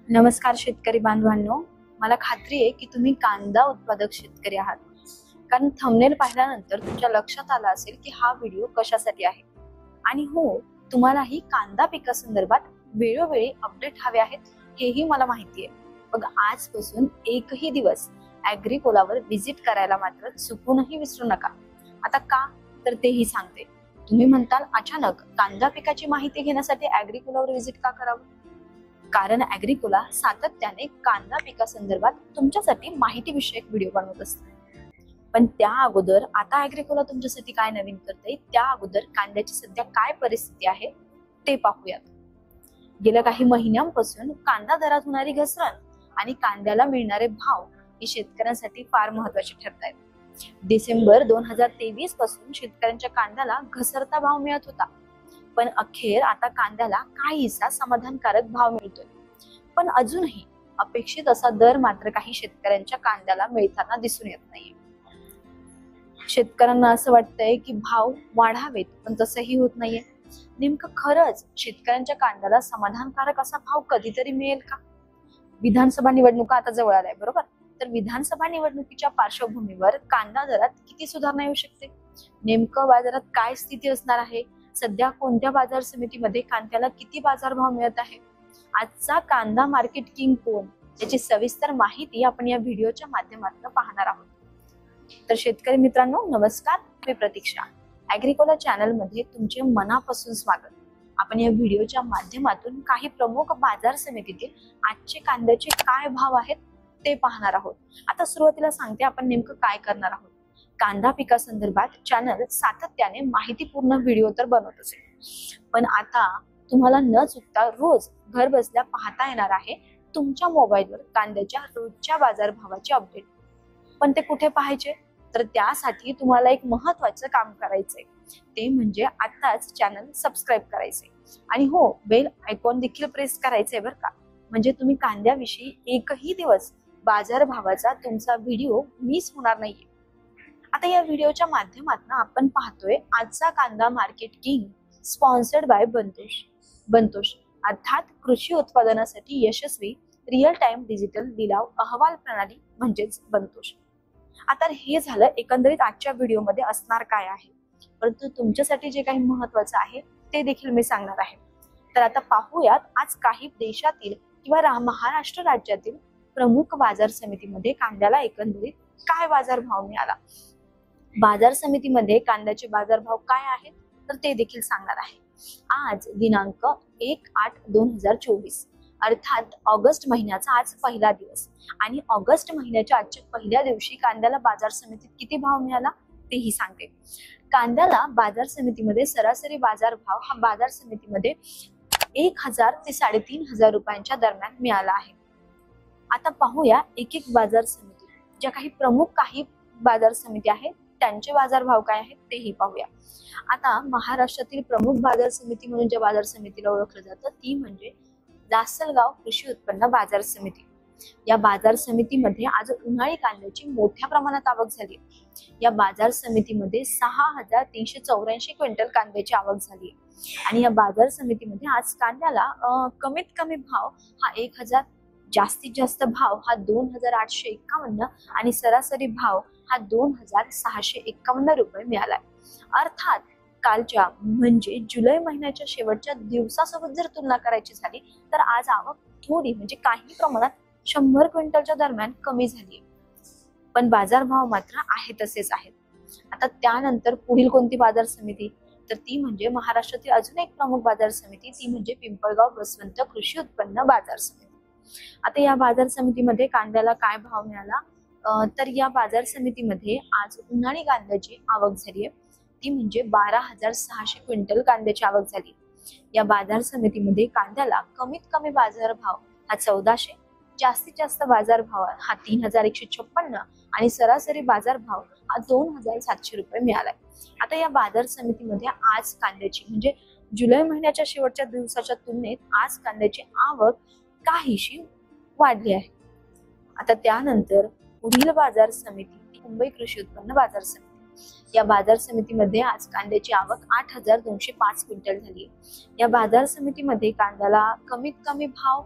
नमस्कार शेतकरी बांधवांनो, मला खात्री आहे की तुम्ही कांदा उत्पादक शेतकरी आहात. कारण थंबनेल पाहिल्यानंतर तुमच्या लक्षात आलं असेल की हा व्हिडिओ कशासाठी आहे. आणि हो, तुम्हालाही कांदा पिकासंदर्भात वेळोवेळी अपडेट हवे आहेत हेही मला माहिती आहे. मग आजपासून एकही दिवस ॲग्रिकोलावर व्हिजिट करायला मात्र चुकूनही विसरू नका. आता का, तर तेही सांगते. तुम्ही म्हणताल, अचानक कांदा पिकाची माहिती घेण्यासाठी ॲग्रिकोलावर व्हिजिट का करावं? कारण ॲग्रिकोला सातत्याने कांदा पिकासंदर्भात तुमच्यासाठी माहिती विषयक व्हिडिओ बनवत असते. पण त्या अगोदर आता ॲग्रिकोला तुमच्यासाठी काय नवीन करते, त्या अगोदर कांद्याची सध्या काय परिस्थिती आहे ते पाहूयात. गेल्या काही महिन्यांपासून कांदा दरात होणारी घसरण आणि कांद्याला मिळणारे भाव ही शेतकऱ्यांसाठी फार महत्वाचे ठरत आहेत. डिसेंबर 2023 पासून शेतकऱ्यांच्या कांद्याला घसरता भाव मिळत होता, पण अखेर आता कांद्याला काहीसा समाधानकारक भाव मिळतोय. पण अजूनही अपेक्षित असा दर मात्र काही शेतकऱ्यांच्या कांद्याला मिळताना दिसून येत नाहीये. शेतकऱ्यांना असं वाटतंय की भाव वाढावेत, पण तसंही होत नाहीये. नेमकं खरंच शेतकऱ्यांच्या कांद्याला समाधानकारक असा भाव कधीतरी मिळेल का? विधानसभा निवडणुका आता जवळ आल्या, बरोबर? तर विधानसभा निवडणुकीच्या पार्श्वभूमीवर कांदा दरात किती सुधारणा येऊ शकते? नेमकं बाजारात काय स्थिती असणार आहे? सध्या कोणत्या बाजार समितीमध्ये कांद्याला किती बाजारभाव मिळत आहे? आजचा कांदा मार्केट किंग कोण, याची सविस्तर माहिती आपण या व्हिडिओच्या माध्यमातून पाहणार आहोत. तर शेतकरी मित्रांनो, नमस्कार. मी प्रतीक्षा. ॲग्रिकोला चॅनल मध्ये तुमचे मनापासून स्वागत. आपण या व्हिडिओच्या माध्यमातून काही प्रमुख बाजार समितीतील आजचे कांद्याचे काय भाव आहेत ते पाहणार आहोत. आता सुरुवातीला सांगते आपण नेमकं काय करणार आहोत. कांदा पिकासंदर्भात चॅनल सातत्याने माहितीपूर्ण व्हिडिओ तर बनवत असेल, पण आता तुम्हाला न चुकता रोज घर बसल्या पाहता येणार आहे तुमच्या मोबाईलवर कांद्याच्या रोजच्या बाजारभावाचे अपडेट. पण ते कुठे पाहायचे? तर त्यासाठी तुम्हाला एक महत्त्वाचं काम करायचंय, ते म्हणजे आताच चॅनल सबस्क्राईब करायचंय आणि हो, बेल आयकॉन देखील प्रेस करायचंय बरं का. म्हणजे तुम्ही कांद्याविषयी एकही दिवस बाजारभावाचा तुमचा व्हिडिओ मिस होणार नाहीये. आता या व्हिडिओच्या माध्यमातून आपण पाहतोय आजचा कांदा मार्केट किंग, स्पॉन्सर्ड बाय बंतोष अर्थात कृषी उत्पादनासाठी यशस्वी रिअल टाइम डिजिटल लिलाव अहवाल प्रणाली म्हणजेच बंतोष. आता हे झालं एकंदरीत आजच्या व्हिडिओमध्ये असणार काय आहे, परंतु तुमच्यासाठी जे काही महत्वाचं आहे ते देखील मी सांगणार आहे. तर आता पाहूयात आज काही देशातील किंवा महाराष्ट्र राज्यातील प्रमुख बाजार समितीमध्ये कांद्याला एकंदरीत काय बाजारभाव मिळाला. बाजार समितीमध्ये कांद्याचे बाजारभाव काय आहेत तर ते देखील सांगणार आहे. आज दिनांक 1/8/2024 अर्थात ऑगस्ट महिन्याचा आज पहिला दिवस आणि ऑगस्ट महिन्याच्या आजच्या पहिल्या दिवशी कांद्याला बाजार समितीत किती भाव मिळाला तेही सांगते. कांद्याला बाजार समितीमध्ये सरासरी बाजारभाव हा बाजार समितीमध्ये 1000 ते 3500 रुपयांच्या दरम्यान मिळाला आहे. आता पाहूया एक एक बाजार समिती, ज्या काही प्रमुख बाजार समिती आहेत त्यांचे बाजारभाव काय आहेत तेही पाहूया. आता महाराष्ट्रातील प्रमुख बाजार समिती म्हणून ज्या बाजार समितीला ओळखलं जातं ती म्हणजे लासलगाव कृषी उत्पन्न बाजार समिती. या बाजार समितीमध्ये आज उन्हाळी कांद्याची मोठ्या प्रमाणात आवक झाली. या बाजार समितीमध्ये 6384 क्विंटल कांद्याची आवक झाली आणि या बाजार समितीमध्ये आज कांद्याला कमीत कमी भाव हा 1000, जास्तीत जास्त भाव हा 2851 आणि सरासरी भाव हा 2651 रुपये मिळालाय. अर्थात कालच्या म्हणजे जुलै महिन्याच्या शेवटच्या दिवसासोबत जर तुलना करायची झाली तर आज आवक थोडी म्हणजे काही प्रमाणात 100 क्विंटलच्या दरम्यान कमी झाली, पण बाजारभाव मात्र आहे तसेच आहेत. आता त्यानंतर पुढील कोणती बाजार समिती तर ती म्हणजे महाराष्ट्रातील अजून एक प्रमुख बाजार समिती, ती म्हणजे पिंपळगाव बसवंत कृषी उत्पन्न बाजार समिती. आता या बाजार समितीमध्ये कांद्याला काय भाव मिळाला तर या बाजार समितीमध्ये आज उन्हाळी कांद्याची आवक झाली आहे, ती म्हणजे 12600 क्विंटल कांद्याची आवक झाली. या बाजार समितीमध्ये कांद्याला कमीत कमी बाजारभाव हा 1400, जास्तीत जास्त बाजारभाव हा 3156 आणि सरासरी बाजारभाव हा 2700 रुपये मिळालाय. आता या बाजार समितीमध्ये आज कांद्याची म्हणजे जुलै महिन्याच्या शेवटच्या दिवसाच्या तुलनेत आज कांद्याची आवक काहीशी वाढली आहे. आता त्यानंतर पुढील बाजार समिती मुंबई कृषी उत्पन्न बाजार समिती. या बाजार समितीमध्ये आज कांद्याची आवक 8205 क्विंटल झाली. या बाजार समितीमध्ये कांद्याला कमीत कमी भाव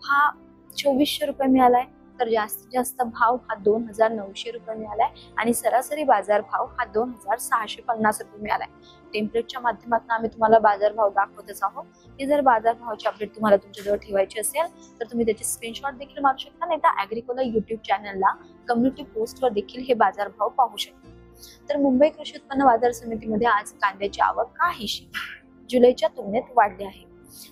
हा 2400 रुपये मिळालाय, तर जास्तीत जास्त भाव हा 2900 रुपये मिळालाय आणि सरासरी बाजार भाव हा 2650 रुपये मिळालाय. टेम्पलेटच्या माध्यमातून आम्ही तुम्हाला बाजारभाव दाखवतच आहोत. हे जर बाजारभावाची अपडेट तुम्हाला तुमच्याजवळ ठेवायची असेल तर तुम्ही त्याचे स्क्रीनशॉट देखील मारू शकता, नाही तर ॲग्रिकोला युट्यूब चॅनलला कम्युनिटी पोस्टवर देखील हे बाजारभाव पाहू शकता. तर मुंबई कृषी उत्पन्न बाजार समितीमध्ये आज कांद्याची आवक काहीशी जुलैच्या तुलनेत वाढली आहे.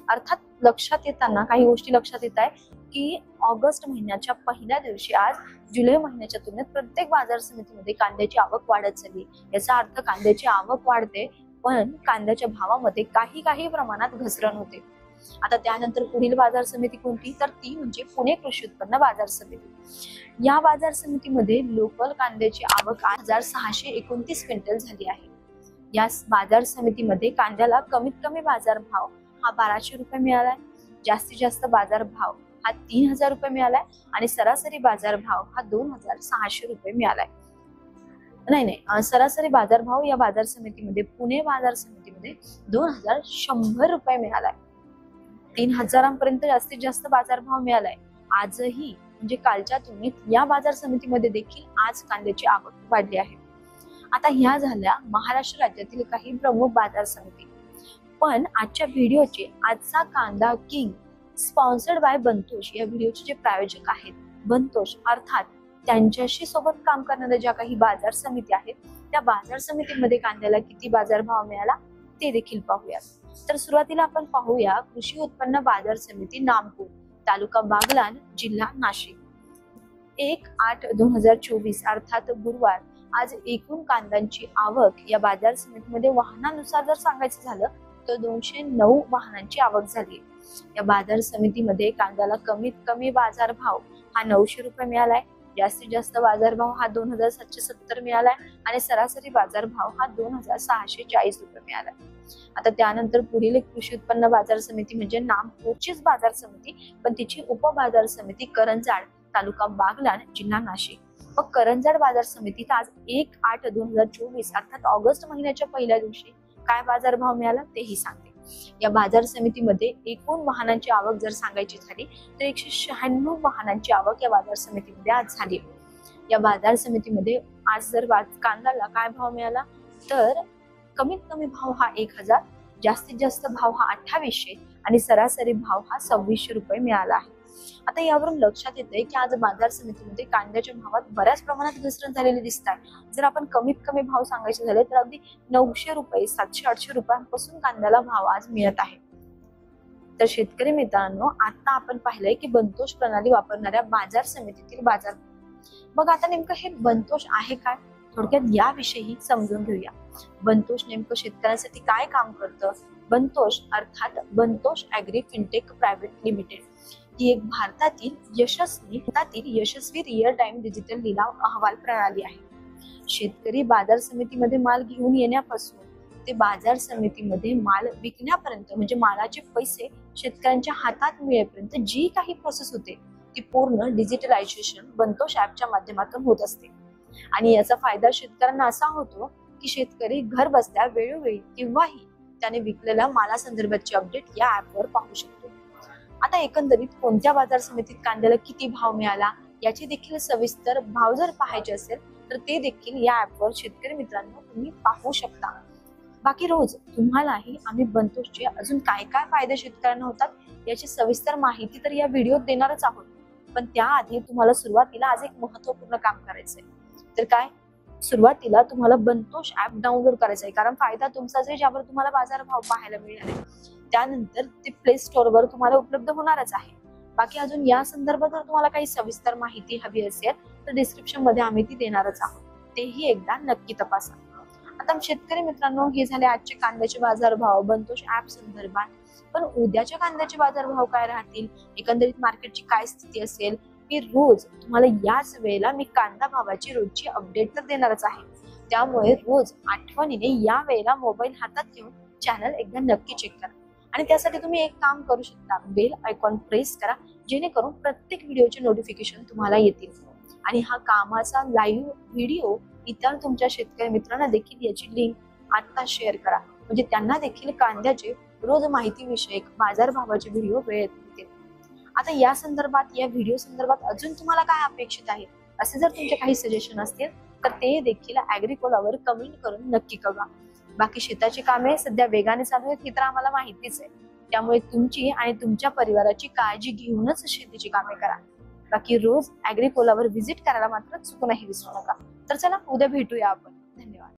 अर्थात लक्षात येताना काही गोष्टी लक्षात येत आहे की ऑगस्ट महिन्याच्या पहिल्या दिवशी आज जुलै महिन्याच्या तुलनेत प्रत्येक बाजार समितीमध्ये कांद्याची आवक वाढत चालली. याचा अर्थ कांद्याची आवक वाढते, पण कांद्याच्या भावामध्ये काही प्रमाणात घसरण होते. आता त्यानंतर पुढील बाजार समिती कोणती, तर ती म्हणजे पुणे कृषी उत्पन्न बाजार समिती. या बाजार समितीमध्ये लोकल कांद्याची आवक 1629 क्विंटल झाली आहे. या बाजार समितीमध्ये कांद्याला कमीत कमी बाजार भाव हा 1200 रुपये मिळालाय, जास्तीत जास्त बाजार भाव हा 3000 रुपये मिळालाय आणि सरासरी बाजार भाव हा 2600 रुपये मिळालाय. सरासरी बाजार भाव या बाजार समितीमध्ये पुणे बाजार समितीमध्ये 2100 रुपये मिळालाय. 3000 पर्यंत जास्तीत जास्त बाजार भाव मिळालाय. आजही म्हणजे कालच्या तुलनेत या बाजार समितीमध्ये देखील आज कांद्याची आवक वाढली आहे. आता ह्या झाल्या महाराष्ट्र राज्यातील काही प्रमुख बाजार समिती. पण आजच्या व्हिडिओचे आजचा कांदा किंग स्पॉन्सर्ड बाय बनतोष या व्हिडिओचे जे प्रायोजक आहेत बनतोष, अर्थात त्यांच्याशी सोबत काम करणाऱ्या ज्या काही बाजार समिती आहेत त्या बाजार समितीमध्ये कांद्याला किती बाजारभाव मिळाला ते देखील पाहूया. तर सुरुवातीला आपण पाहूया कृषी उत्पन्न बाजार समिती नामपूर, तालुका बागलाण, जिल्हा नाशिक. 1/8/2024 अर्थात गुरुवार आज एकूण कांद्यांची आवक या बाजार समितीमध्ये वाहनानुसार जर सांगायचं झालं तर 209 वाहनांची आवक झाली. या बाजार समितीमध्ये कांद्याला कमीत कमी बाजार भाव हा 900 रुपये मिळालाय, जास्तीत जास्त बाजार भाव हा 2770 मिळालाय आणि सरासरी बाजार भाव हा 2640 रुपये मिळालाय. आता त्यानंतर पुढील कृषी उत्पन्न बाजार समिती म्हणजे नामपूरचीच बाजार समिती, पण तिची उपबाजार समिती करंजाड, तालुका बागलाण, जिल्हा नाशिक. मग करंजाड बाजार समितीत आज 1/8/2024 अर्थात ऑगस्ट महिन्याच्या पहिल्या दिवशी काय बाजारभाव मिळाला तेही सांगते. या बाजार समितीमध्ये एकूण वाहनांची आवक जर सांगायची झाली तर 196 वाहनांची आवक या बाजार समितीमध्ये आज झाली. या बाजार समितीमध्ये आज जर कांद्याला काय भाव मिळाला तर कमीत कमी भाव हा 1000, जास्तीत जास्त भाव हा 2800 आणि सरासरी भाव हा 2600 रुपये मिळाला आहे. आता यावरून लक्षात येते की आज बाजार समितीमध्ये कांद्याच्या भावात बऱ्याच प्रमाणात घसरण झालेली दिसत आहे. जर आपण कमीत कमी भाव सांगायचे झाले तर अगदी 900 रुपये 700-800 रुपयांपासून कांद्याला भाव आज मिळत आहे. तर शेतकरी मित्रांनो, आता आपण पाहिलंय की बनतोष प्रणाली वापरणाऱ्या बाजार समितीतील बाजार. मग आता नेमकं हे बनतोष आहे काय, थोडक्यात याविषयी समजून घेऊया. बनतोष नेमकं शेतकऱ्यांसाठी काय काम करतं. बनतोष अर्थात बनतोष ॲग्री फिनटेक प्रायव्हेट लिमिटेड ही एक भारतातील यशस्वी रिअल टाइम डिजिटल लिलाव अहवाल प्रणाली आहे. शेतकरी बाजार समितीमध्ये माल घेऊन येण्यापासून ते बाजार समितीमध्ये माल विकण्यापर्यंत म्हणजे मालाचे पैसे शेतकऱ्यांच्या हातात मिळेपर्यंत जी काही प्रोसेस होते ती पूर्ण डिजिटलायझेशन बनतोष ॲपच्या माध्यमातून होत असते. आणि याचा फायदा शेतकऱ्यांना असा होतो की शेतकरी घर बसल्या वेळोवेळी केव्हाही त्याने विकलेल्या मालासंदर्भाची अपडेट या ॲपवर पाहू शकतो. आता एकंदरीत कोणत्या बाजार समितीत कांद्याला किती भाव मिळाला याची देखील सविस्तर भाव जर पाहायचे असेल तर ते देखील या ॲपवर शेतकरी मित्रांनो तुम्ही पाहू शकता. बाकी रोज तुम्हालाही आम्ही बनतोषचे अजून काय काय फायदे शेतकऱ्यांना होतात याची सविस्तर माहिती तर या व्हिडिओत देणारच आहोत. पण त्याआधी तुम्हाला सुरुवातीला आज एक महत्त्वपूर्ण काम करायचंय. तर काय, सुरुवातीला तुम्हाला बनतोष ऍप डाउनलोड करायचं आहे, कारण फायदा तुमचाच आहे ज्यावर तुम्हाला बाजारभाव पाहायला मिळणार आहे. त्यानंतर ते प्ले स्टोअरवर तुम्हाला उपलब्ध होणारच आहे. बाकी अजून या संदर्भात जर तुम्हाला काही सविस्तर माहिती हवी असेल तर डिस्क्रिप्शन मध्ये आम्ही ती देणारच आहोत, तेही एकदा नक्की तपासा. आता शेतकरी मित्रांनो, हे झाले आजचे कांद्याचे बाजारभाव बनतोष ऍप संदर्भात. पण उद्याच्या कांद्याचे बाजारभाव काय राहतील, एकंदरीत मार्केटची काय स्थिती असेल, मी रोज तुम्हाला याच वेळेला मी कांदा भावाची रोजची अपडेट तर देणारच आहे. त्यामुळे रोज आठवणीने या वेळेला मोबाईल हातात घेऊन चॅनल एकदा नक्की चेक करा. आणि त्यासाठी तुम्ही एक काम करू शकता, बेल आयकॉन प्रेस करा, जेणेकरून प्रत्येक व्हिडिओचे नोटिफिकेशन तुम्हाला येतील. आणि हा कामाचा लाईव्ह व्हिडिओ इतर तुमच्या शेतकरी मित्रांना देखील याची लिंक आता शेअर करा, म्हणजे त्यांना देखील कांद्याचे रोज माहिती विषयक बाजारभावाचे व्हिडिओ वेळेत येतील. आता या संदर्भात, या व्हिडिओ संदर्भात अजून तुम्हाला काय अपेक्षित आहे, असे जर तुमचे काही सजेशन असतील तर ते देखील ऍग्रीकोलावर कमेंट करून नक्की कळवा. बाकी शेताची कामे सध्या वेगाने चालू आहेत हे तर आम्हाला माहितीच आहे. त्यामुळे तुमची आणि तुमच्या परिवाराची काळजी घेऊनच शेतीची कामे करा. बाकी रोज ऍग्रीकोलावर व्हिजिट करायला मात्र चुकूनही विसरू नका. तर चला, उद्या भेटूया आपण. धन्यवाद.